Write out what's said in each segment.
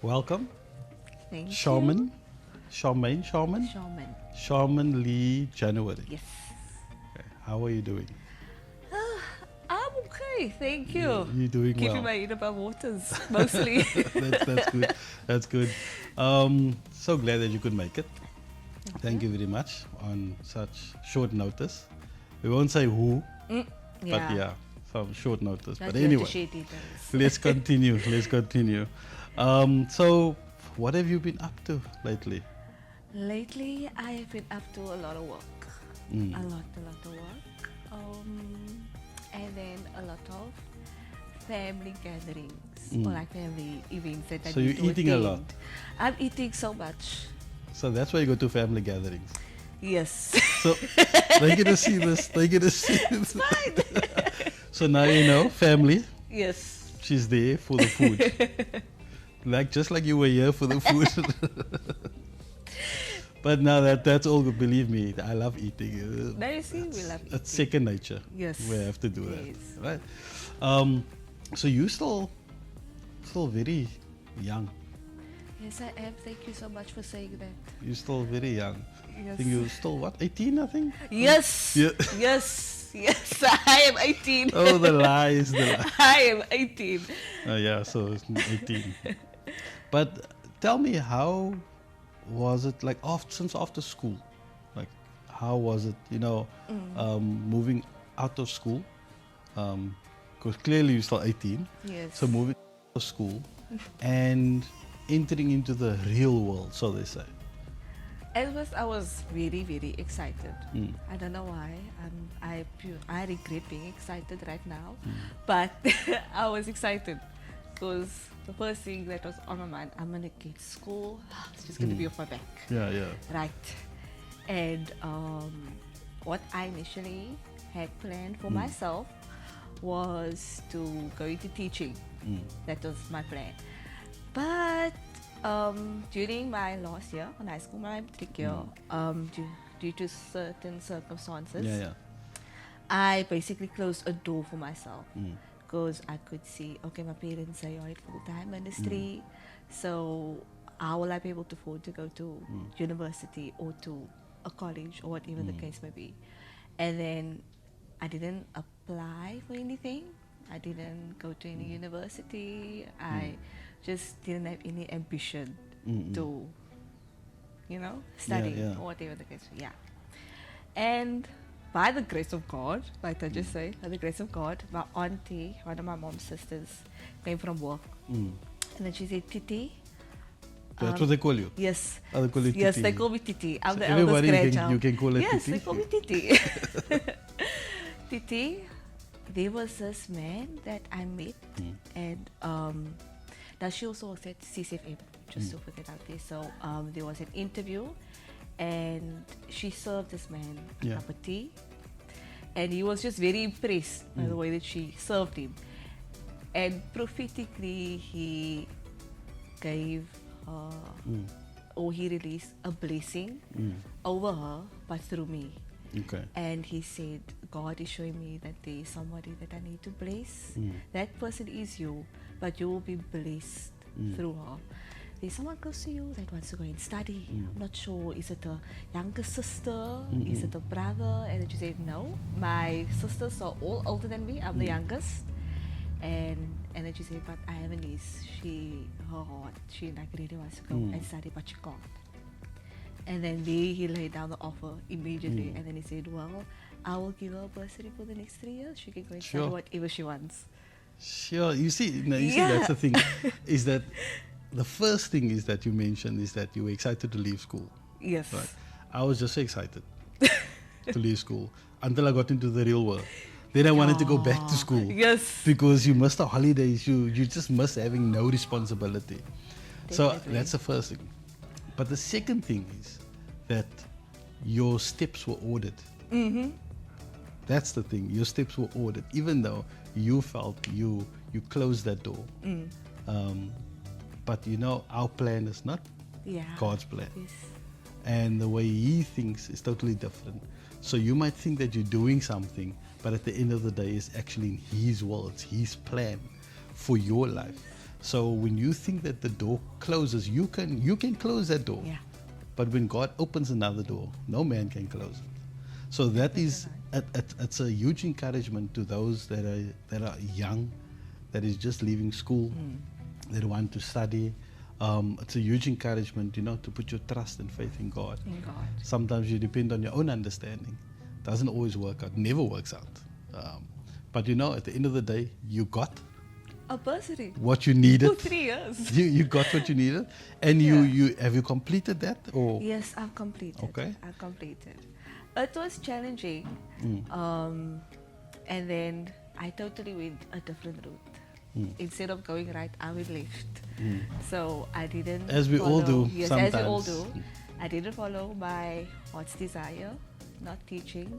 Welcome, Thank Sharman, you. Sharman Sharman. Lee January. Yes. Okay. How are you doing? I'm okay, thank you. You doing Keeping well? my head above waters, mostly. That's good. That's good. So glad that you could make it. Thank you very much on such short notice. We won't say who, but yeah, some short notice. Not But here to anyway, share details. let's continue. Let's continue. So, what have you been up to lately? Lately, I have been up to a lot of work. Mm. A lot of work. And then a lot of family gatherings or like family events that I So need you're to eating a attend. lot. I'm eating so much. So that's why you go to family gatherings. Yes. So they get to see this. They get to see this. Fine. So now you know, family. Yes. She's there for the food. Just like you were here for the food. But now that's all good. Believe me, I love eating. Now you see, we love eating. It's second nature. Yes. We have to do that, Yes. right? So you still very young. Yes, I am. Thank you so much for saying that. You're still very young. I Yes. think you're still what, 18? I think. Yes. Yeah. Yes. Yes. I am 18. Oh, the lies, the lies. I am 18. Yeah, so it's 18. But tell me, how was it like since after school? Like, how was it, moving out of school? Because clearly you're still 18. Yes. So moving out of school and entering into the real world, so they say. At first, I was very, very excited. Mm. I don't know why. I regret being excited right now, but I was excited because the first thing that was on my mind, I'm gonna get school. It's just gonna be off my back. Yeah, yeah. Right. And what I initially had planned for myself was to go into teaching. That was my plan. But during my last year in high school, my matric year, due to certain circumstances, Yeah, yeah. I basically closed a door for myself because I could see, okay, my parents say you're in full-time ministry, so how will I be able to afford to go to university or to a college or whatever the case may be? And then I didn't apply for anything. I didn't go to any university. I just didn't have any ambition to, study yeah. or whatever the case. Yeah. And by the grace of God, like I just say, by the grace of God, my auntie, one of my mom's sisters, came from work. And then she said, Titi. That's what they call you? Yes. Oh, they call you Yes, Titi. they call me Titi. I'm So the eldest everybody grandchild. you can call her yes, Titi? they call me Titi. Titi, there was this man that I met, and now she also works at CCFM, just to put it out there. So there was an interview, and she served this man a cup of tea, and he was just very impressed by the way that she served him. And prophetically, he gave her, or he released a blessing over her, but through me. Okay. And he said, God is showing me that there is somebody that I need to bless. That person is you, but you will be blessed through her. There's someone close to you that wants to go and study. I'm not sure. Is it a younger sister? Is it a brother? And then she said, no. My sisters are all older than me. I'm the youngest. And then she said, but I have a niece. Her heart, she like really wants to go and study, but she can't. And then he laid down the offer immediately. And then he said, well, I will give her a bursary for the next 3 years. She can go and study whatever she wants. Sure. You see, that's the thing. Is that the first thing is that you mentioned is that you were excited to leave school. Yes. Right. I was just so excited to leave school until I got into the real world. Then I wanted to go back to school. Yes. Because you missed the holidays. You just miss having no responsibility. So Definitely. that's the first thing. But the second thing is that your steps were ordered. That's the thing. Your steps were ordered, even though you felt you closed that door. But our plan is not God's plan. Yes. And the way He thinks is totally different. So you might think that you're doing something, but at the end of the day, it's actually in His will. It's His plan for your life. So when you think that the door closes, you can close that door. Yeah. But when God opens another door, no man can close it. So that is it's a huge encouragement to those that are young, that is just leaving school, that want to study. It's a huge encouragement, to put your trust and faith in God. In God. Sometimes you depend on your own understanding. Doesn't always work out, never works out. But at the end of the day, you got A bursary. what you needed. For 3 years. You got what you needed, and you have you completed that, or Yes, I've completed. Okay. I've completed. It was challenging, and then I totally went a different route. Instead of going right, I went left. So I didn't. As we all do Yes, sometimes. as we all do. I didn't follow my heart's desire, not teaching.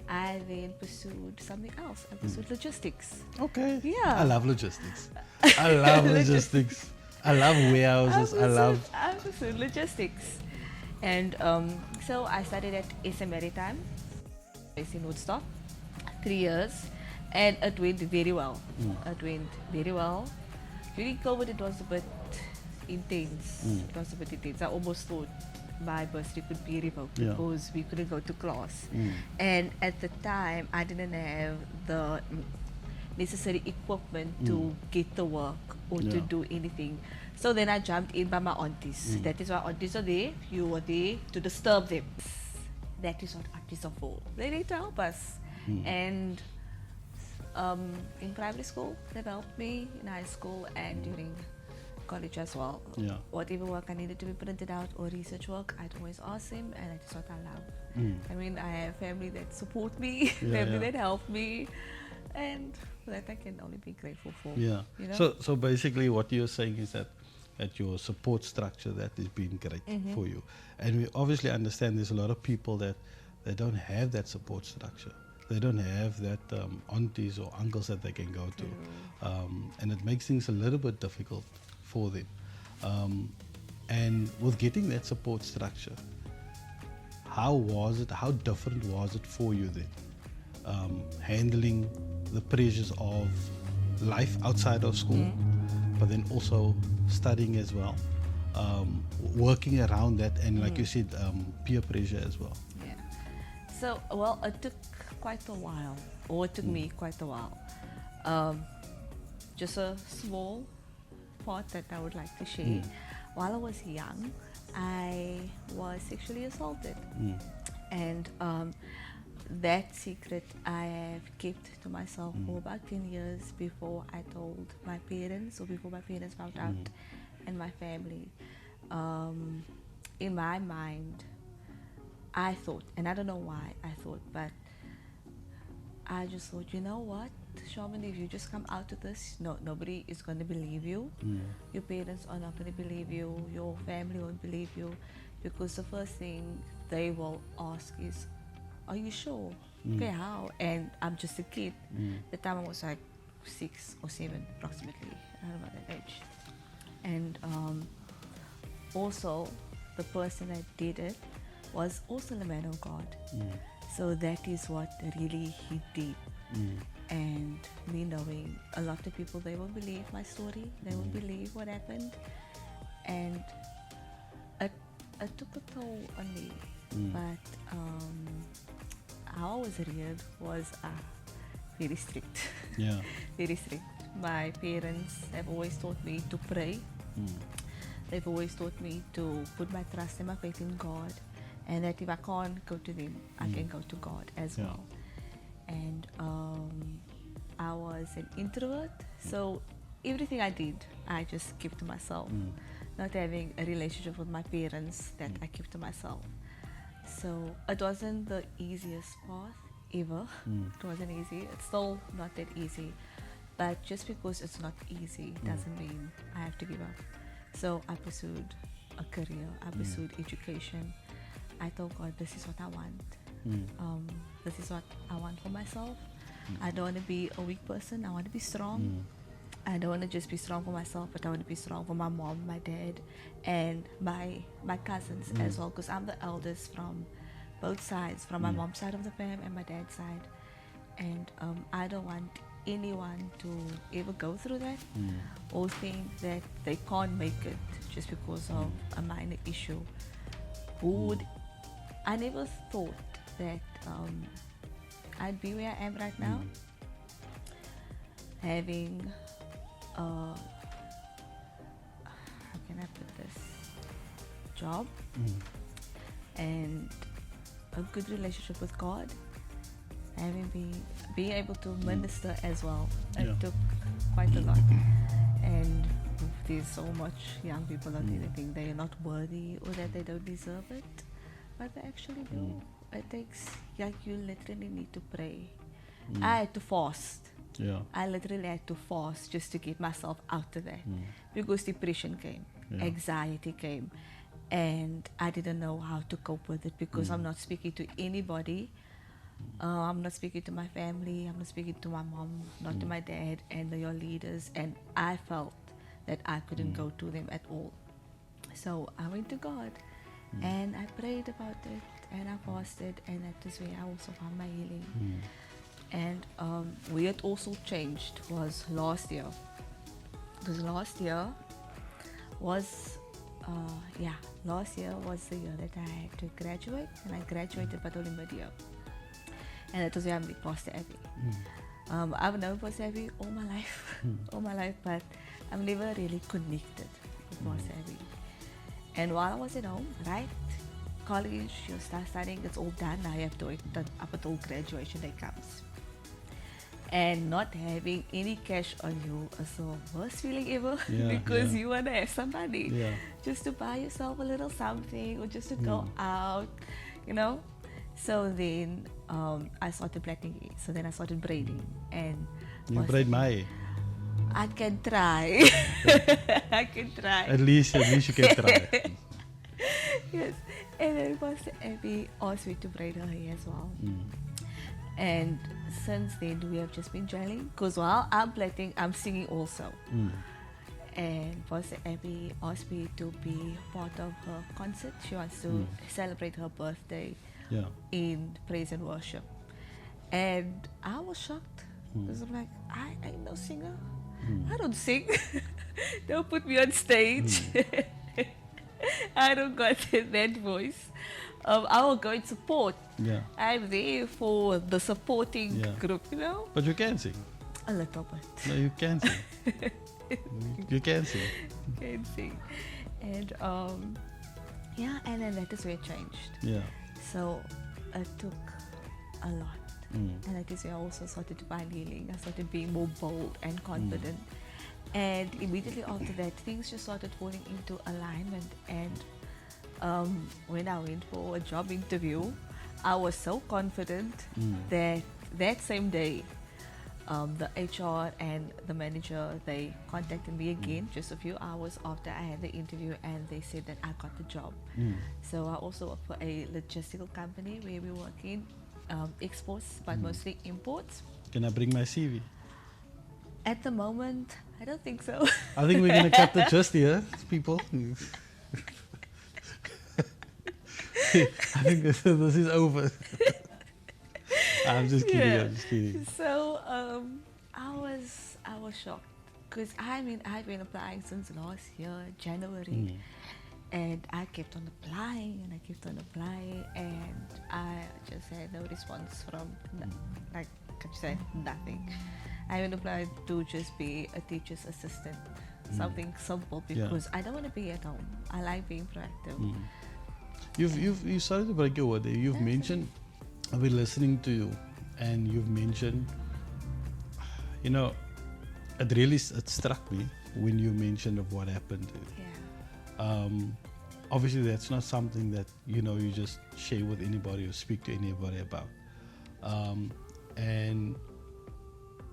I then pursued something else. I pursued logistics. Okay. Yeah. I love logistics. I love logistics. I love warehouses. I pursued logistics. And so I studied at SM Maritime, based in Woodstock, 3 years. And it went very well. It went very well. During COVID, it was a bit intense. It was a bit intense. I almost thought my bursary could be revoked because we couldn't go to class. And at the time, I didn't have the necessary equipment to get the work or to do anything. So then I jumped in by my aunties. That is why aunties are there. You were there to disturb them. That is what aunties are for. They need to help us. And in primary school, they've helped me, in high school and during college as well. Yeah. Whatever work I needed to be printed out or research work, I'd always ask them, and that's what I love. I mean, I have family that support me, family that help me, and that I can only be grateful for. Yeah. So basically, what you're saying is that your support structure that has been great for you, and we obviously understand there's a lot of people that they don't have that support structure. They don't have that aunties or uncles that they can go to, and it makes things a little bit difficult for them. And with getting that support structure, how different was it for you then? Handling the pressures of life outside of school, but then also studying as well, working around that, and like you said, peer pressure as well. Yeah. So, well, it took quite a while, or it took me quite a while. Just a small part that I would like to share. While I was young, I was sexually assaulted, and that secret I have kept to myself for about 10 years before I told my parents, or before my parents found out, and my family. In my mind, I thought, and I don't know why I thought, but I just thought, you know what, Sharman, if you just come out of this, nobody is going to believe you. Your parents are not going to believe you. Your family won't believe you, because the first thing they will ask is, are you sure? Okay, how? And I'm just a kid. The time I was like 6 or 7 approximately, around about that age. And also, the person that did it was also the man of God. So that is what really hit deep. And me knowing a lot of people, they won't believe my story, they won't believe what happened. And it took a toll on me. But how I was reared was very strict. Yeah. Very strict. My parents have always taught me to pray. They've always taught me to put my trust and my faith in God, and that if I can't go to them, I can go to God as well. And I was an introvert, so everything I did, I just kept to myself. Not having a relationship with my parents, that I kept to myself. So it wasn't the easiest path ever. It wasn't easy. It's still not that easy. But just because it's not easy doesn't mean I have to give up. So I pursued a career. I pursued education. I told God, this is what I want. This is what I want for myself. I don't want to be a weak person. I want to be strong. I don't want to just be strong for myself, but I want to be strong for my mom, my dad, and my cousins as well, because I'm the eldest from both sides, from my mom's side of the fam and my dad's side. And I don't want anyone to ever go through that or think that they can't make it just because of a minor issue. I never thought that I'd be where I am right now, having how can I put this, job and a good relationship with God, having being able to minister as well. It took quite a lot, and there's so much young people out there that think they are not worthy or that they don't deserve it, but they actually do. It takes, like, you literally need to pray. I had to fast. I literally had to fast just to get myself out of that because depression came, anxiety came, and I didn't know how to cope with it because I'm not speaking to anybody. I'm not speaking to my family. I'm not speaking to my mom, not to my dad and your leaders. And I felt that I couldn't go to them at all. So I went to God and I prayed about it and I fasted, and that is where I also found my healing. And where it also changed was last year. Because last year was the year that I had to graduate, and I graduated but only mid-year. And that was where I met Pastor Abby. I've known Pastor Abby all my life, but I've never really connected with Pastor Abby. And while I was at home, right, college, you start studying, it's all done. Now you have to wait up until graduation day comes. And not having any cash on you is the worst feeling ever because you want to have some money just to buy yourself a little something or just to go out, you know. So then I started plaiting hair. So then I started braiding. And you braid my hair? I can try. I can try. At least you can try. Yes. And then Pastor Abby asked me to braid her hair as well. And since then we have just been gelling, because while I'm plaiting, I'm singing also. And Pastor Abby asked me to be part of her concert. She wants to celebrate her birthday in praise and worship. And I was shocked because I'm like, I ain't no singer. I don't sing. Don't put me on stage. I don't got that voice. I will go and support. I'm there for the supporting group, you know. But you can sing. A little bit. No, you can sing. You can sing. Can sing. And and then that is where it changed. So it took a lot. And that is where I also started to find healing. I started being more bold and confident. And immediately after that, things just started falling into alignment. And when I went for a job interview, I was so confident that that same day, the HR and the manager, they contacted me again just a few hours after I had the interview, and they said that I got the job. So I also work for a logistical company where we work in exports, but mostly imports. Can I bring my CV? At the moment, I don't think so. I think we're going to cut the gist here, people. I think this is over. I'm just kidding. I'm just kidding. So I was shocked because I've been applying since last year, January, and I kept on applying and I just had no response from nothing. I even applied to just be a teacher's assistant, something simple, because I don't want to be at home. I like being proactive. You started to break your word there. You've mentioned, I've been listening to you, and you've mentioned, you know, it struck me when you mentioned of what happened. Obviously that's not something that, you know, you just share with anybody or speak to anybody about. And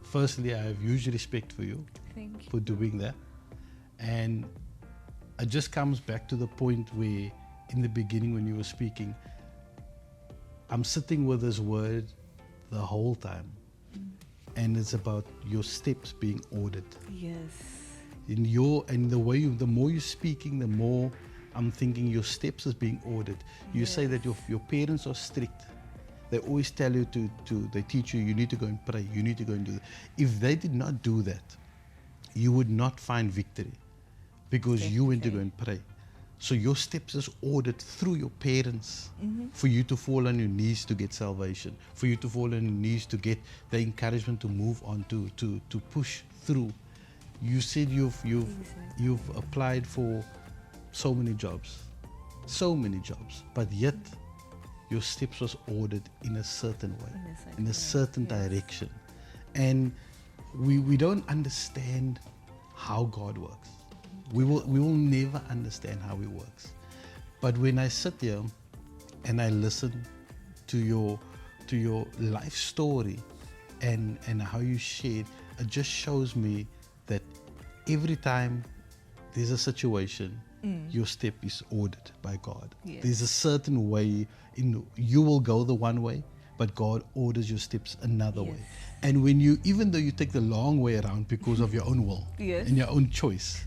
firstly, I have huge respect for you. Thank you. For doing that. And it just comes back to the point where in the beginning when you were speaking, I'm sitting with this word the whole time. And it's about your steps being ordered. Yes. The more you're speaking, the more I'm thinking your steps is being ordered. You say that your parents are strict. they always tell you they teach you, you need to go and pray, you need to go and do that. If they did not do that, you would not find victory because you went to go and pray. So your steps is ordered through your parents for you to fall on your knees to get salvation, for you to fall on your knees to get the encouragement to move on, to push through. You said you've applied for so many jobs, but yet your steps was ordered in a certain way, in a certain direction. And we don't understand how God works. We will never understand how He works. But when I sit here and I listen to your life story and how you shared, it just shows me that every time there's a situation, your step is ordered by God. Yes. There's a certain way you will go the one way, but God orders your steps another way. And when even though you take the long way around because of your own will and your own choice,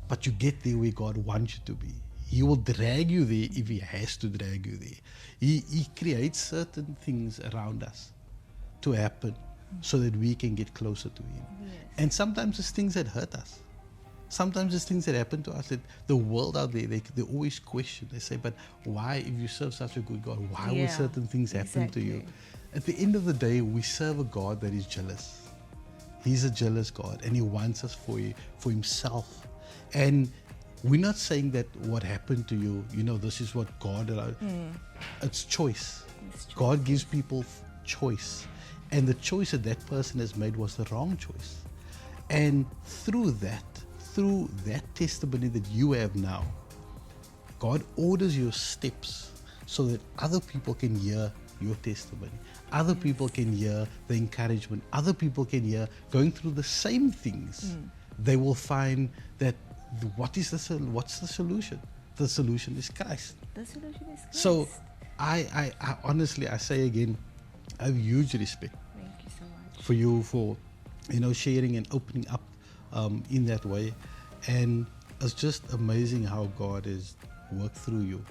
but you get there where God wants you to be. He will drag you there if He has to drag you there. He creates certain things around us to happen so that we can get closer to Him. And sometimes it's things that hurt us. Sometimes it's things that happen to us that the world out there, they always question. They say, but why, if you serve such a good God, why will certain things happen to you? At the end of the day, we serve a God that is jealous. He's a jealous God, and He wants us for Himself. And we're not saying that what happened to you, this is what God allowed. It's choice. God gives people choice. And the choice that person has made was the wrong choice. And through that testimony that you have now, God orders your steps so that other people can hear your testimony. Other people can hear the encouragement. Other people can hear going through the same things. They will find that what's the solution? The solution is Christ. The solution is Christ. So I honestly, I say again, I have huge respect. Thank you so much. For you, for sharing and opening up in that way. And it's just amazing how God has worked through you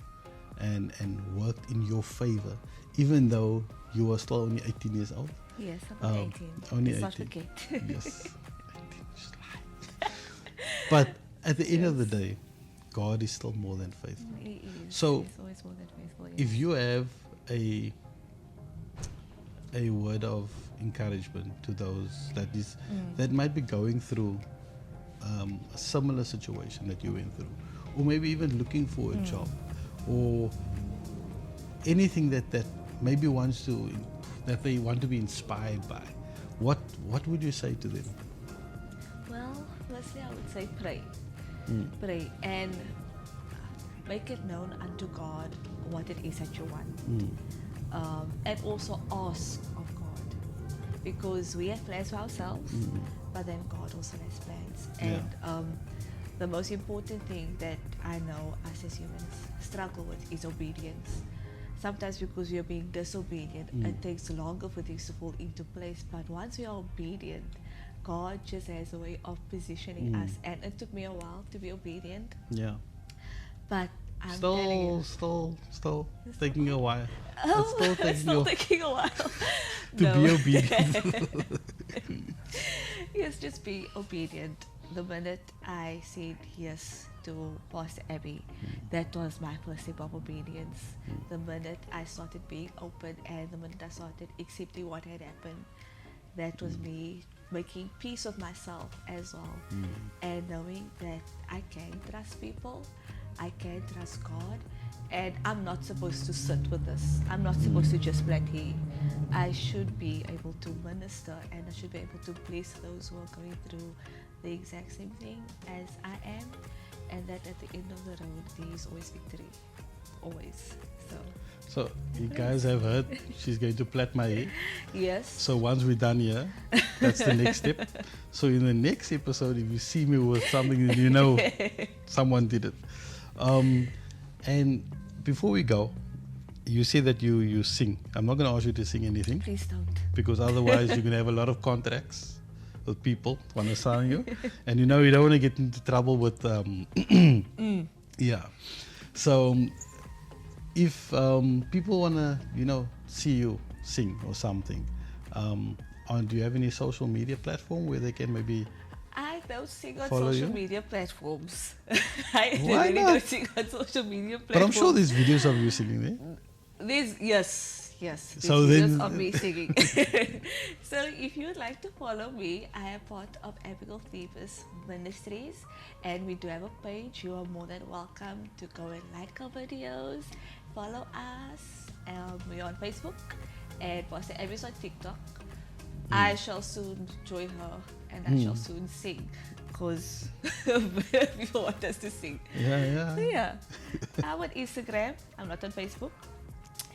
and worked in your favor, even though you are still only 18 years old. Yes, I'm 18. Only 18. Not forget. Yes. 18, just lie. But at the end of the day, God is still more than faithful. He is. So He's always more than faithful. Yes. if you have a word of encouragement to those that might be going through a similar situation that you went through, or maybe even looking for a job, or anything that maybe that they want to be inspired by, what would you say to them? Well, firstly, I would say pray. Pray and make it known unto God what it is that you want. And also ask of God, because we have plans for ourselves, but then God also has plans. And the most important thing that I know us as humans struggle with is obedience. Sometimes because we are being disobedient, it takes longer for things to fall into place. But once we are obedient, God just has a way of positioning us. And it took me a while to be obedient. Yeah. But I'm telling you, still taking a while. Oh, It's still taking a while to be obedient. Yes, just be obedient. The minute I said yes to Pastor Abby, that was my first step of obedience. The minute I started being open and the minute I started accepting what had happened, that was me making peace with myself as well, and knowing that I can trust people, I can trust God, and I'm not supposed to sit with this. I'm not supposed to just let He. I should be able to minister, and I should be able to bless those who are going through the exact same thing as I am, and that at the end of the road there is always victory, always. So you guys have heard she's going to plait my hair. Yes. So once we're done here, that's the next step. So in the next episode, if you see me with something, then you know someone did it. And before we go, you say that you sing. I'm not going to ask you to sing anything. Please don't. Because otherwise you're going to have a lot of contracts with people who want to sign you. And you don't want to get into trouble with... Yeah. So... if people want to, see you sing or something, do you have any social media platform where they can maybe I don't sing on follow social you? media platforms. I Why really not? don't sing on social media platforms. But I'm sure there's videos of you singing there. Yes. There's So videos then- of me singing. So if you'd like to follow me, I am part of Abigail Thebus Ministries, and we do have a page. You are more than welcome to go and like our videos, follow us. We're on Facebook, and Pastor Abby's on TikTok. I shall soon join her, and I shall soon sing, because people want us to sing. Yeah. So yeah, I'm on Instagram. I'm not on Facebook,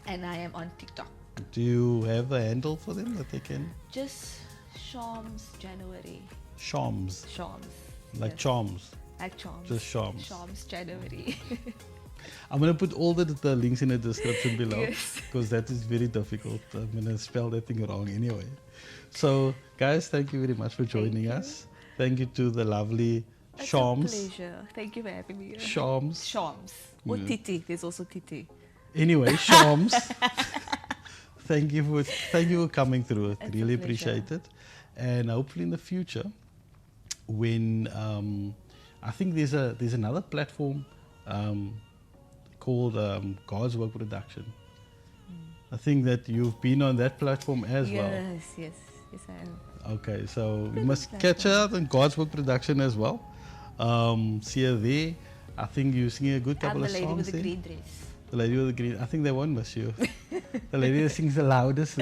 and I am on TikTok. Do you have a handle for them that they can? Just Shams January. Shams, Shams. like yes. charms. Like Shams. Just Shams. Shams January. I'm gonna put all the links in the description below, Yes. because that is very difficult. I'm gonna spell that thing wrong anyway. So guys, thank you very much for joining you. us. Thank you to the lovely It's Shams. a pleasure. Thank you for having me. Shams. Shams. Or Yeah. Titi. There's also Titi. Anyway, Shams. Thank you for coming through. It's a Really pleasure. appreciate it. And hopefully in the future, when I think there's another platform called God's Work Production. I think that you've been on that platform as well. Yes, I am. Okay, so we Good must platform. catch her on God's Work Production as well. See her there. I think you're singing a good I'm couple the of lady songs with the there. green dress. The lady with the green. I think they won't miss you. The lady that sings the loudest.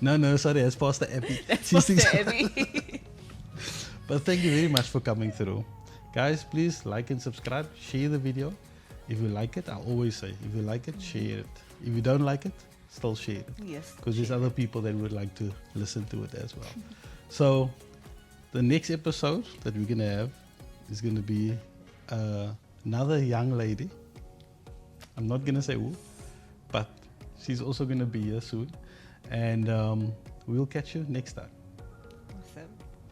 No, sorry, that's Pastor Abby. That's She Pastor sings- Abby. But thank you very much for coming through. Guys, please like and subscribe. Share the video. If you like it, I always say, if you like it, share it. If you don't like it, still share it. Yes. Because there's other people that would like to listen to it as well. So the next episode that we're going to have is going to be another young lady. I'm not going to say who, but she's also going to be here soon. And we'll catch you next time. Awesome.